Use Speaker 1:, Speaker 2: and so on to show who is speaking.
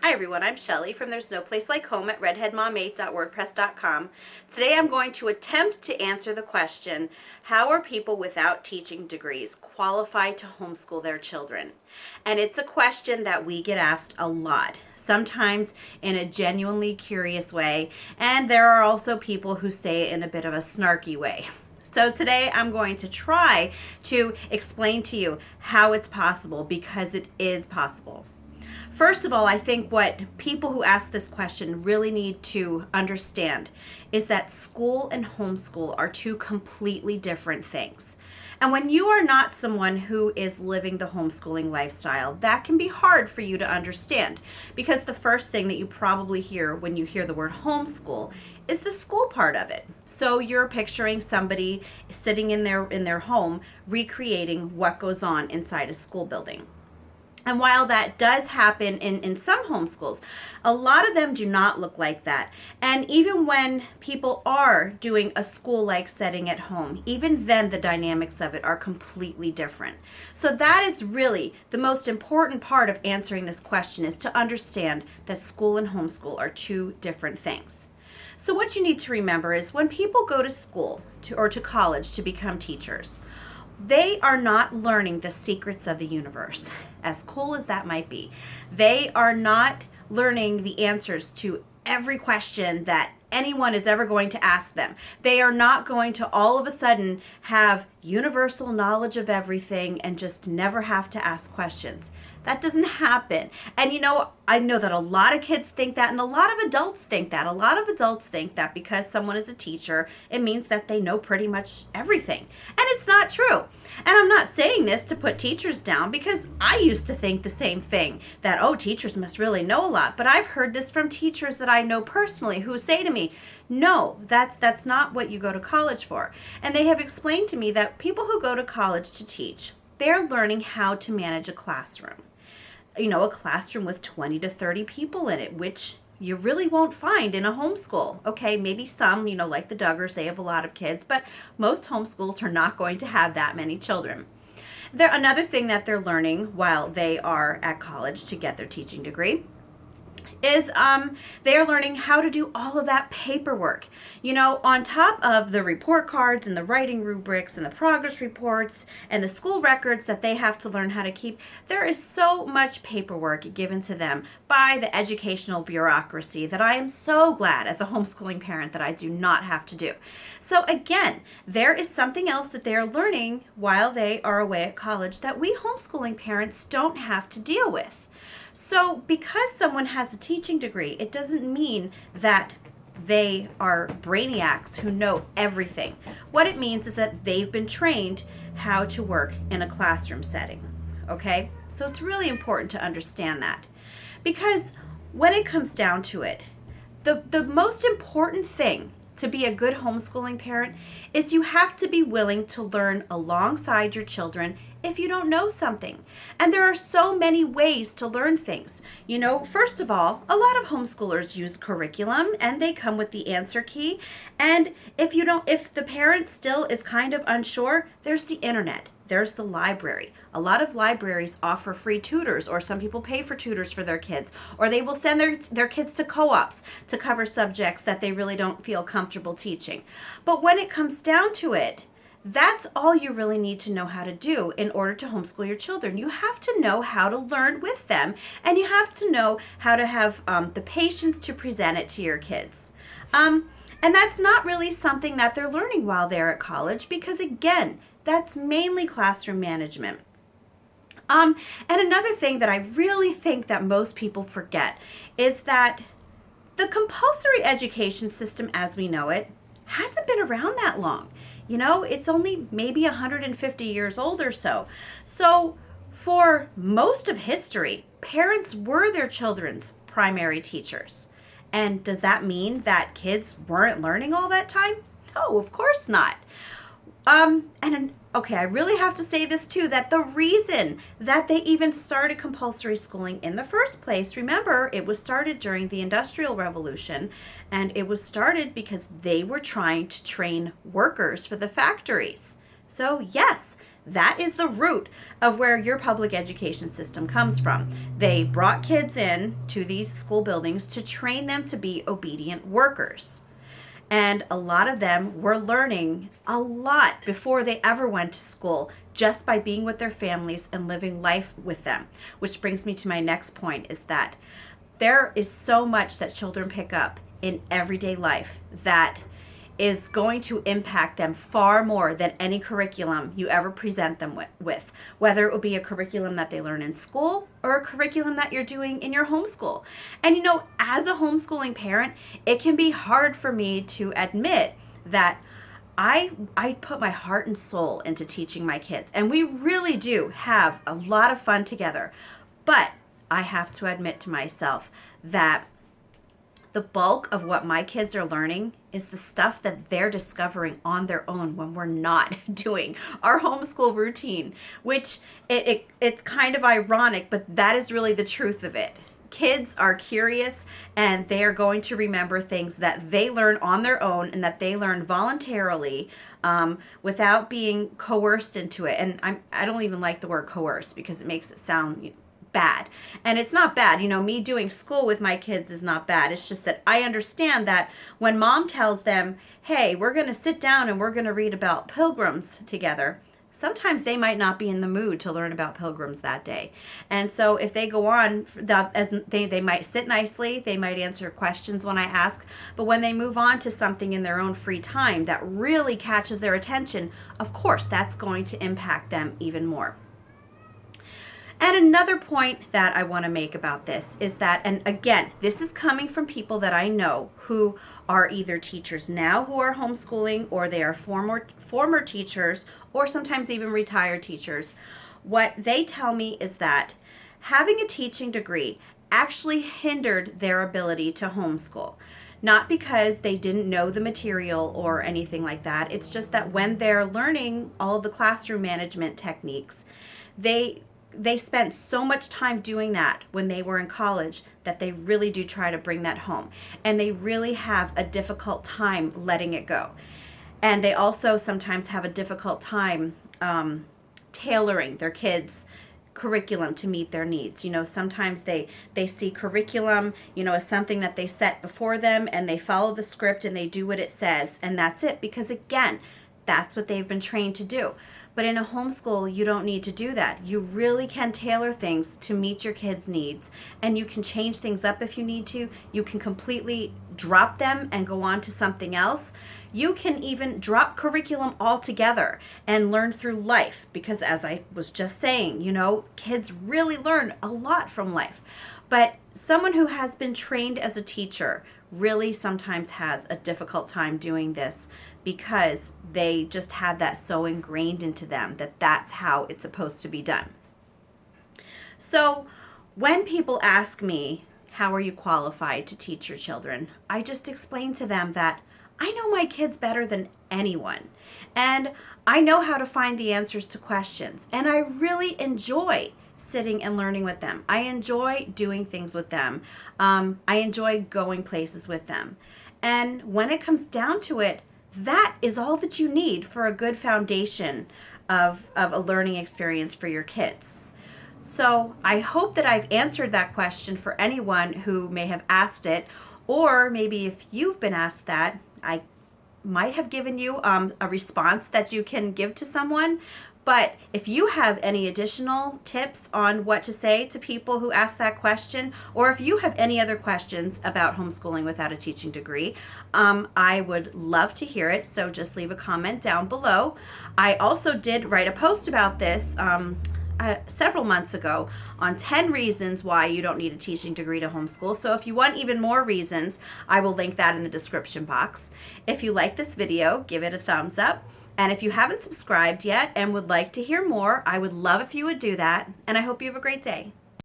Speaker 1: Hi everyone, I'm Shelly from There's No Place Like Home at redheadmom8.wordpress.com. Today I'm going to attempt to answer the question, how are people without teaching degrees qualified to homeschool their children? And it's a question that we get asked a lot, sometimes in a genuinely curious way, and there are also people who say it in a bit of a snarky way. So today I'm going to try to explain to you how it's possible, because it is possible. First of all, I think what people who ask this question really need to understand is that school and homeschool are two completely different things. And when you are not someone who is living the homeschooling lifestyle, that can be hard for you to understand, because the first thing that you probably hear when you hear the word homeschool is the school part of it. So you're picturing somebody sitting in their home recreating what goes on inside a school building. And while that does happen in some homeschools, a lot of them do not look like that. And even when people are doing a school-like setting at home, even then the dynamics of it are completely different. So that is really the most important part of answering this question, is to understand that school and homeschool are two different things. So what you need to remember is when people go to school or to college to become teachers, they are not learning the secrets of the universe, as cool as that might be. They are not learning the answers to every question that anyone is ever going to ask them. They are not going to all of a sudden have universal knowledge of everything and just never have to ask questions. That doesn't happen. And I know that a lot of kids think that, and a lot of adults think that. A lot of adults think that because someone is a teacher, it means that they know pretty much everything. And it's not true. And I'm not saying this to put teachers down, because I used to think the same thing, that, oh, teachers must really know a lot. But I've heard this from teachers that I know personally who say to me, no, that's not what you go to college for. And they have explained to me that people who go to college to teach, they're learning how to manage a classroom. A classroom with 20 to 30 people in it, which you really won't find in a homeschool. Okay, maybe some, like the Duggars, they have a lot of kids, but most homeschools are not going to have that many children. Another thing that they're learning while they are at college to get their teaching degree is they are learning how to do all of that paperwork. On top of the report cards and the writing rubrics and the progress reports and the school records that they have to learn how to keep, there is so much paperwork given to them by the educational bureaucracy that I am so glad as a homeschooling parent that I do not have to do. So again, there is something else that they are learning while they are away at college that we homeschooling parents don't have to deal with. So because someone has a teaching degree, it doesn't mean that they are brainiacs who know everything. What it means is that they've been trained how to work in a classroom setting, okay? So it's really important to understand that, because when it comes down to it, the most important thing to be a good homeschooling parent is you have to be willing to learn alongside your children if you don't know something. And there are so many ways to learn things. First of all, a lot of homeschoolers use curriculum and they come with the answer key. And if the parent still is kind of unsure, there's the internet. There's the library. A lot of libraries offer free tutors, or some people pay for tutors for their kids, or they will send their kids to co-ops to cover subjects that they really don't feel comfortable teaching. But when it comes down to it, that's all you really need to know how to do in order to homeschool your children. You have to know how to learn with them, and you have to know how to have the patience to present it to your kids. And that's not really something that they're learning while they're at college, because again, that's mainly classroom management. And another thing that I really think that most people forget is that the compulsory education system as we know it hasn't been around that long. It's only maybe 150 years old or so. So for most of history, parents were their children's primary teachers. And does that mean that kids weren't learning all that time? No, of course not. I really have to say this too, that the reason that they even started compulsory schooling in the first place, remember, it was started during the Industrial Revolution, and it was started because they were trying to train workers for the factories. So yes, that is the root of where your public education system comes from. They brought kids in to these school buildings to train them to be obedient workers. And a lot of them were learning a lot before they ever went to school, just by being with their families and living life with them. Which brings me to my next point, is that there is so much that children pick up in everyday life that is going to impact them far more than any curriculum you ever present them with, whether it will be a curriculum that they learn in school or a curriculum that you're doing in your homeschool. And you know, as a homeschooling parent, it can be hard for me to admit that I put my heart and soul into teaching my kids, and we really do have a lot of fun together. But I have to admit to myself that the bulk of what my kids are learning is the stuff that they're discovering on their own when we're not doing our homeschool routine, which it's kind of ironic, but that is really the truth of it. Kids are curious, and they are going to remember things that they learn on their own and that they learn voluntarily, without being coerced into it. And I don't even like the word coerce, because it makes it sound bad. And it's not bad. You know, me doing school with my kids is not bad. It's just that I understand that when mom tells them, hey, we're going to sit down and we're going to read about pilgrims together, sometimes they might not be in the mood to learn about pilgrims that day. And so if they go on, as they might sit nicely, they might answer questions when I ask, but when they move on to something in their own free time that really catches their attention, of course, that's going to impact them even more. And another point that I want to make about this is that, and again, this is coming from people that I know who are either teachers now who are homeschooling, or they are former teachers, or sometimes even retired teachers. What they tell me is that having a teaching degree actually hindered their ability to homeschool. Not because they didn't know the material or anything like that. It's just that when they're learning all of the classroom management techniques, they spent so much time doing that when they were in college that they really do try to bring that home. And they really have a difficult time letting it go. And they also sometimes have a difficult time tailoring their kids' curriculum to meet their needs. You know, sometimes they see curriculum, you know, as something that they set before them, and they follow the script and they do what it says, and that's it. Because again, that's what they've been trained to do. But in a homeschool, you don't need to do that. You really can tailor things to meet your kids' needs, and you can change things up if you need to. You can completely drop them and go on to something else. You can even drop curriculum altogether and learn through life, because as I was just saying, you know, kids really learn a lot from life. But someone who has been trained as a teacher really sometimes has a difficult time doing this, because they just have that so ingrained into them that that's how it's supposed to be done. So when people ask me, how are you qualified to teach your children? I just explain to them that I know my kids better than anyone, and I know how to find the answers to questions, and I really enjoy sitting and learning with them. I enjoy doing things with them. I enjoy going places with them. And when it comes down to it, that is all that you need for a good foundation of a learning experience for your kids. So I hope that I've answered that question for anyone who may have asked it, or maybe if you've been asked that, I might have given you a response that you can give to someone. But if you have any additional tips on what to say to people who ask that question, or if you have any other questions about homeschooling without a teaching degree, I would love to hear it. So just leave a comment down below. I also did write a post about this several months ago on 10 reasons why you don't need a teaching degree to homeschool. So if you want even more reasons, I will link that in the description box. If you like this video, give it a thumbs up. And if you haven't subscribed yet and would like to hear more, I would love if you would do that. And I hope you have a great day.